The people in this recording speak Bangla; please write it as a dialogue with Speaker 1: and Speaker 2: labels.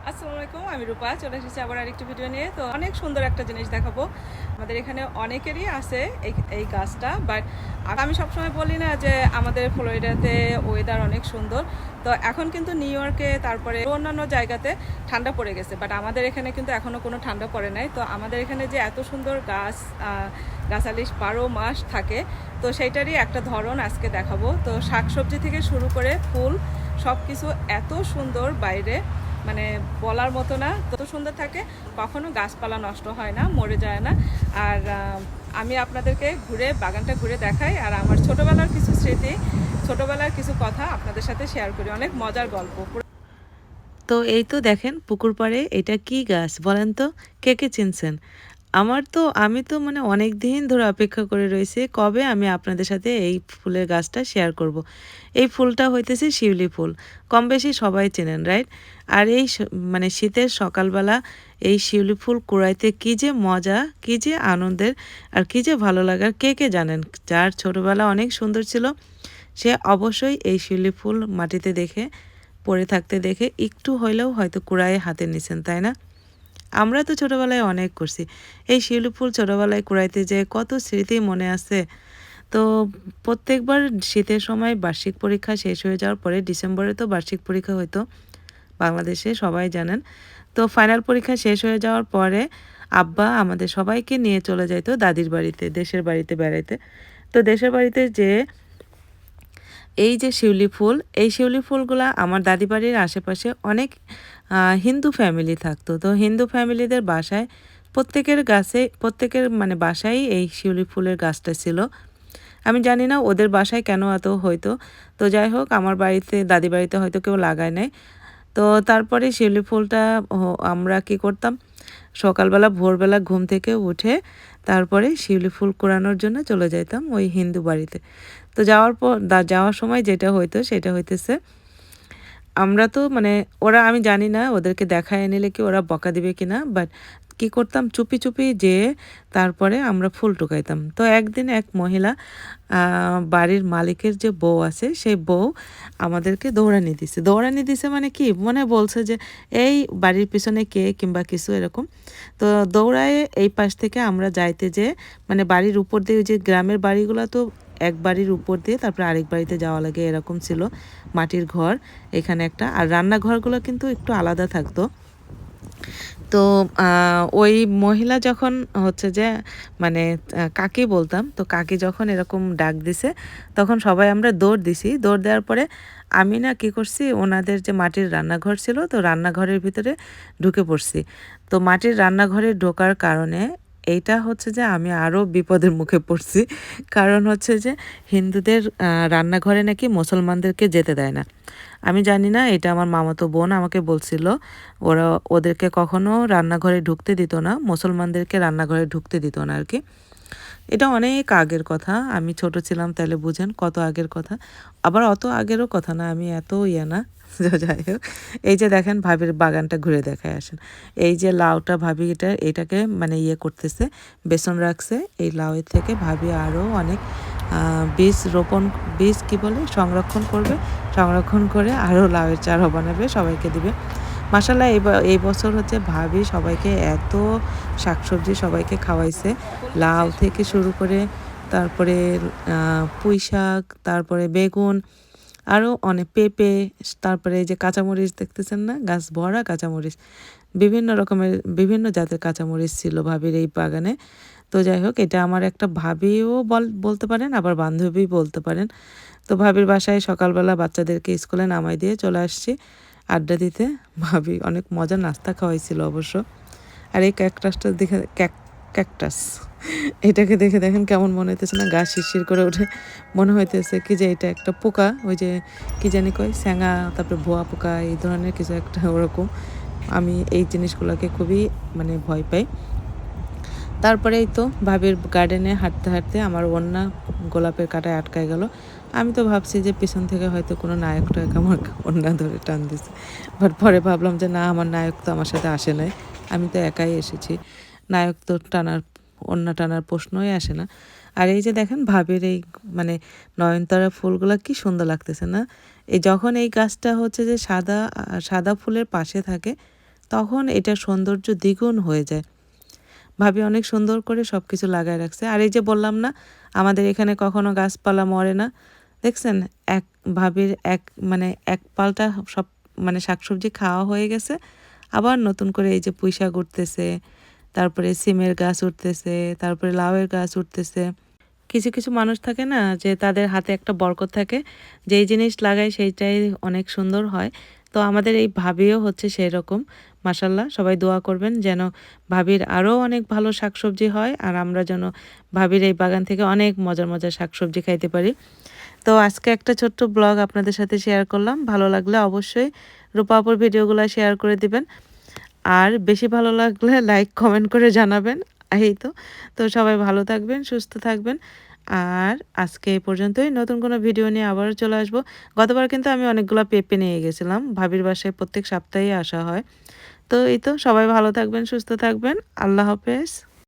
Speaker 1: আসসালামু আলাইকুম, আমি রূপা চলে এসেছি আবার আরেকটি ভিডিও নিয়ে। তো অনেক সুন্দর একটা জিনিস দেখাবো। আমাদের এখানে অনেকেরই আছে এই গাছটা, বাট আমি সবসময় বলি না যে আমাদের ফ্লোরিডাতে ওয়েদার অনেক সুন্দর। তো এখন কিন্তু নিউ ইয়র্কে তারপরে অন্যান্য জায়গাতে ঠান্ডা পড়ে গেছে, বাট আমাদের এখানে কিন্তু এখনও কোনো ঠান্ডা পড়ে নাই। তো আমাদের এখানে যে এত সুন্দর গাছালি 12 মাস থাকে, তো সেইটারই একটা ধরন আজকে দেখাবো। তো শাকসবজি থেকে শুরু করে ফুল সব কিছু এত সুন্দর বাইরে, মানে বলার মতো না, তত সুন্দর থাকে। কখনো গাছপালা নষ্ট হয় না, মরে যায় না। আর আমি আপনাদেরকে বাগানটা ঘুরে দেখাই, আর আমার ছোটোবেলার কিছু স্মৃতি, ছোটোবেলার কিছু কথা আপনাদের সাথে শেয়ার করি, অনেক মজার গল্প।
Speaker 2: তো এই তো দেখেন পুকুর পাড়ে এটা কি গাছ বলেন তো, কে কে চিনছেন? আমি তো মানে অনেক দিন ধরে অপেক্ষা করে রয়েছি কবে আমি আপনাদের সাথে এই ফুলের গাছটা শেয়ার করব। এই ফুলটা হইতেছে শিউলি ফুল, কম বেশি সবাই চেনেন, রাইট? আর মানে শীতের সকালবেলা এই শিউলি ফুল কুড়াইতে কী যে মজা, কী যে আনন্দের, আর কী যে ভালো লাগার, কে কে জানেন? যার ছোটবেলা অনেক সুন্দর ছিল সে অবশ্যই এই শিউলি ফুল মাটিতে দেখে পড়ে থাকতে দেখে একটু হইলেও হয়তো কুড়ায়ে হাতে নিছেন, তাই না? আমরা তো ছোটোবেলায় অনেক করছি। এই শিউলি ফুল ছোটোবেলায় কুড়াইতে যেয়ে কত স্মৃতি মনে আছে। তো প্রত্যেকবার শীতের সময় বার্ষিক পরীক্ষা শেষ হয়ে যাওয়ার পরে ডিসেম্বরে তো বার্ষিক পরীক্ষা হইতো বাংলাদেশে, সবাই জানেন। তো ফাইনাল পরীক্ষা শেষ হয়ে যাওয়ার পরে আব্বা আমাদের সবাইকে নিয়ে চলে যাইতো দাদির বাড়িতে, দেশের বাড়িতে বেড়াইতে। তো দেশের বাড়িতে যেয়ে এই যে শিউলি ফুল, এই শিউলি ফুলগুলা আমার দাদি বাড়ির আশেপাশে অনেক হিন্দু ফ্যামিলি থাকতো। তো হিন্দু ফ্যামিলিদের বাসায় প্রত্যেকের মানে বাসায় এই শিউলি ফুলের গাছটা ছিল। আমি জানি না ওদের বাসায় কেন এত হইতো। তো যাই হোক, আমার বাড়িতে দাদি বাড়িতে হয়তো কেউ লাগায় নাই। তো তারপরে শিউলি ফুলটা আমরা কি করতাম, সকালবেলা ভোরবেলা ঘুম থেকে উঠে তারপরে শিউলি ফুল কুড়ানোর জন্য চলে যাইতাম ওই হিন্দু বাড়িতে। তো যাওয়ার সময় যেটা হইতো সেটা হইতেছে, আমরা তো মানে আমি জানি না ওদেরকে দেখায় নিলে কি ওরা বকা দিবে কিনা, বাট কি করতাম, চুপি চুপি যেয়ে তারপরে আমরা ফুল টুকাইতাম। তো একদিন এক মহিলা, বাড়ির মালিকের যে বউ আছে সেই বউ আমাদেরকে দৌড়ানি দিছে মানে কি মনে বলছে যে এই বাড়ির পিছনে কে কিংবা কিছু এরকম। তো দৌড়ায় এই পাশ থেকে আমরা যাইতে যে মানে বাড়ির উপর দিয়ে, যে গ্রামের বাড়িগুলো তো এক বাড়ির উপর দিয়ে তারপরে আরেক বাড়িতে যাওয়া লাগে, এরকম ছিল মাটির ঘর এখানে একটা, আর রান্নাঘরগুলো কিন্তু একটু আলাদা থাকতো। তো ওই মহিলা যখন হচ্ছে যে মানে কাকি বলতাম, তো কাকি যখন এরকম ডাক দিছে তখন সবাই আমরা দৌড় দিছি। দৌড় দেওয়ার পরে আমি না কি করছি, ওনাদের যে মাটির রান্নাঘর ছিল তো রান্নাঘরের ভিতরে ঢুকে পড়ছি। তো মাটির রান্নাঘরে ঢোকার কারণে এইটা হচ্ছে যে আমি আরও বিপদের মুখে পড়ছি। কারণ হচ্ছে যে হিন্দুদের রান্নাঘরে নাকি মুসলমানদেরকে যেতে দেয় না। আমি জানি না, এটা আমার মামাতো বোন আমাকে বলছিল ওদেরকে কখনো রান্নাঘরে ঢুকতে দিত না, মুসলমানদেরকে রান্নাঘরে ঢুকতে দিত না আর কি। এটা অনেক আগের কথা, আমি ছোট ছিলাম তাহলে বুঝেন কত আগের কথা। আবার অত আগেরও কথা না, আমি এত ইয়ে না। যাই হোক, এই যে দেখেন ভাবির বাগানটা ঘুরে দেখায় আসেন। এই যে লাউটা ভাবি এটাকে মানে ইয়ে করতেছে, বেসন রাখছে। এই লাউয়ের থেকে ভাবি আরও অনেক বীজ কি বলে সংরক্ষণ করবে, সংরক্ষণ করে আরও লাউয়ের চারা বানাবে, সবাইকে দিবে। মাশাআল্লাহ এই বছর হচ্ছে ভাবি সবাইকে এত শাকসবজি সবাইকে খাওয়াইছে, লাউ থেকে শুরু করে তারপরে পুঁই শাক, তারপরে বেগুন, আরও অনেক পেঁপে, তারপরে এই যে কাঁচামরিচ দেখতেছেন না, গাছ ভরা কাঁচামরিচ, বিভিন্ন জাতের কাঁচামরিচ ছিল ভাবির এই বাগানে। তো যাই হোক, এটা আমার একটা ভাবিও বলতে পারেন, আবার বান্ধবী বলতে পারেন। তো ভাবির বাসায় সকালবেলা বাচ্চাদেরকে স্কুলে নামাই দিয়ে চলে আসছি আড্ডা দিতে। ভাবি অনেক মজার নাস্তা খাওয়াইছিল অবশ্য। আর এই ক্যাকটাস এটাকে দেখে দেখেন কেমন মনে হইতেছে না, গা শিরশির করে ওঠে। মনে হইতেছে কি যে এটা একটা পোকা, ওই যে কি জানি কয় স্যাঙা, তারপরে ভুয়া পোকা, এই ধরনের কিছু একটা ওরকম। আমি এই জিনিসগুলোকে খুবই মানে ভয় পাই। তারপরে এই তো ভাবির গার্ডেনে হাঁটতে হাঁটতে আমার ওড়না গোলাপের কাঁটায় আটকায় গেল। আমি তো ভাবছি যে পিছন থেকে হয়তো কোনো নায়ক টায়ক আমার ওড়না ধরে টান দিছে, বাট পরে ভাবলাম যে না, আমার নায়ক তো আমার সাথে আসে নাই, আমি তো একাই এসেছি, নায়ক তো ওড়না টানার প্রশ্নই আসে না। আর এই যে দেখেন ভাবির এই মানে নয়নতারা ফুলগুলো কি সুন্দর লাগতেছে না? যখন এই গাছটা হচ্ছে যে সাদা সাদা ফুলের পাশে থাকে তখন এটা সৌন্দর্য দ্বিগুণ হয়ে যায়। ভাবি অনেক সুন্দর করে সব কিছু লাগায় রাখছে। আর এই যে বললাম না, আমাদের এখানে কখনো গাছপালা মরে না। দেখছেন, এক ভাবির এক পালটা সব শাকসবজি খাওয়া হয়ে গেছে। আবার নতুন করে এই যে পুঁই শাক উঠতেছে, তারপরে সিমের গাছ উঠতেছে, তারপরে লাউয়ের গাছ উঠতেছে। কিছু কিছু মানুষ থাকে না যে তাদের হাতে একটা বরকত থাকে, যেই জিনিস লাগায় সেইটাই অনেক সুন্দর হয়। তো আমাদের এই ভাবিও হচ্ছে সেই রকম। মাশাল্লাহ, সবাই দোয়া করবেন যেন ভাবির আরও অনেক ভালো শাকসবজি হয়, আর আমরা যেন ভাবির এই বাগান থেকে অনেক মজার মজার শাকসবজি খাইতে পারি। তো আজকে একটা ছোট্ট ব্লগ আপনাদের সাথে শেয়ার করলাম। ভালো লাগলে অবশ্যই রূপা আপুর ভিডিওগুলো শেয়ার করে দিবেন। আর বেশি ভালো লাগলে লাইক কমেন্ট করে জানাবেন। এই তো। তো সবাই ভালো থাকবেন, সুস্থ থাকবেন। আর আজকে এই পর্যন্তই। নতুন কোনো ভিডিও নিয়ে আবারও চলে আসবো। গতবার কিন্তু আমি অনেকগুলো পেঁপে নিয়ে গেছিলাম। ভাবির বাসায় প্রত্যেক সপ্তাহেই আসা হয়। তো এই তো, সবাই ভালো থাকবেন, সুস্থ থাকবেন। আল্লাহ হাফেজ।